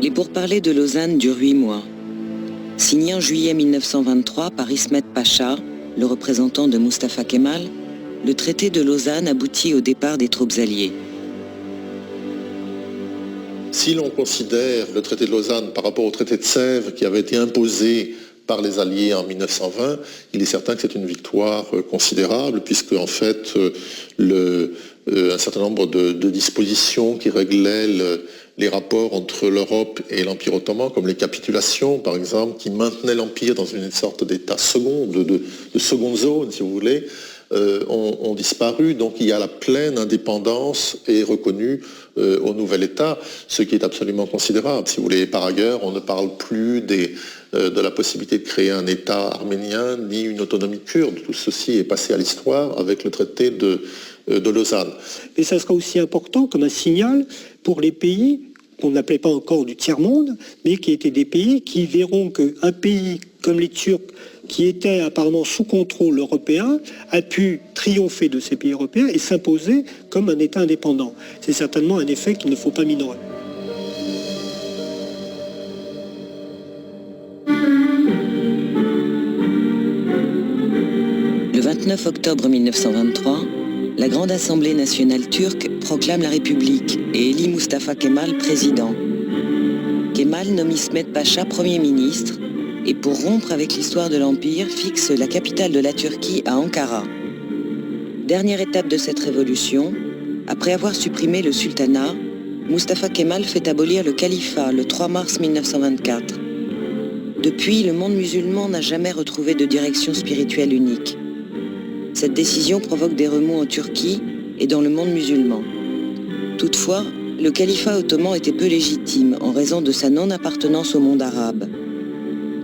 Les pourparlers de Lausanne durent 8 mois. Signé en juillet 1923 par Ismet Pacha, le représentant de Mustafa Kemal, le traité de Lausanne aboutit au départ des troupes alliées. Si l'on considère le traité de Lausanne par rapport au traité de Sèvres qui avait été imposé par les Alliés en 1920, il est certain que c'est une victoire considérable puisque en fait un certain nombre de dispositions qui réglaient les rapports entre l'Europe et l'Empire ottoman, comme les capitulations par exemple, qui maintenaient l'Empire dans une sorte d'état second, de seconde zone si vous voulez, ont disparu. Donc il y a la pleine indépendance et reconnue au nouvel État, ce qui est absolument considérable. Si vous voulez, par ailleurs, on ne parle plus de la possibilité de créer un État arménien ni une autonomie kurde. Tout ceci est passé à l'histoire avec le traité de Lausanne. Et ça sera aussi important comme un signal pour les pays qu'on n'appelait pas encore du tiers-monde, mais qui étaient des pays qui verront qu'un pays comme les Turcs, qui était apparemment sous contrôle européen, a pu triompher de ces pays européens et s'imposer comme un État indépendant. C'est certainement un effet qu'il ne faut pas minorer. Le 29 octobre 1923, la Grande Assemblée nationale turque proclame la République et élit Mustafa Kemal président. Kemal nomme Ismet Pacha Premier ministre et pour rompre avec l'histoire de l'Empire, fixe la capitale de la Turquie à Ankara. Dernière étape de cette révolution, après avoir supprimé le sultanat, Mustafa Kemal fait abolir le califat le 3 mars 1924. Depuis, le monde musulman n'a jamais retrouvé de direction spirituelle unique. Cette décision provoque des remous en Turquie et dans le monde musulman. Toutefois, le califat ottoman était peu légitime en raison de sa non-appartenance au monde arabe.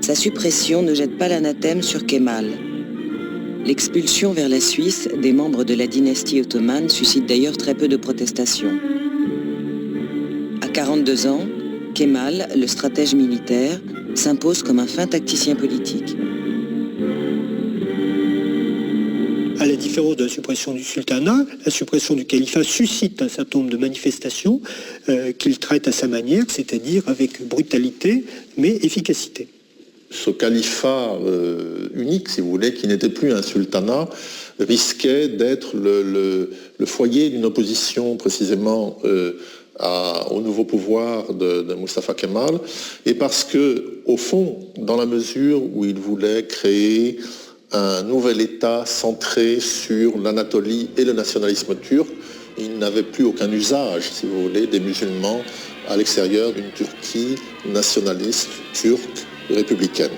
Sa suppression ne jette pas l'anathème sur Kemal. L'expulsion vers la Suisse des membres de la dynastie ottomane suscite d'ailleurs très peu de protestations. À 42 ans, Kemal, le stratège militaire, s'impose comme un fin tacticien politique. À la différence de la suppression du sultanat, la suppression du califat suscite un certain nombre de manifestations qu'il traite à sa manière, c'est-à-dire avec brutalité mais efficacité. Ce califat unique, si vous voulez, qui n'était plus un sultanat, risquait d'être le foyer d'une opposition précisément au nouveau pouvoir de Mustafa Kemal, et parce que, au fond, dans la mesure où il voulait créer un nouvel État centré sur l'Anatolie et le nationalisme turc, il n'avait plus aucun usage, si vous voulez, des musulmans à l'extérieur d'une Turquie nationaliste, turque, républicaine.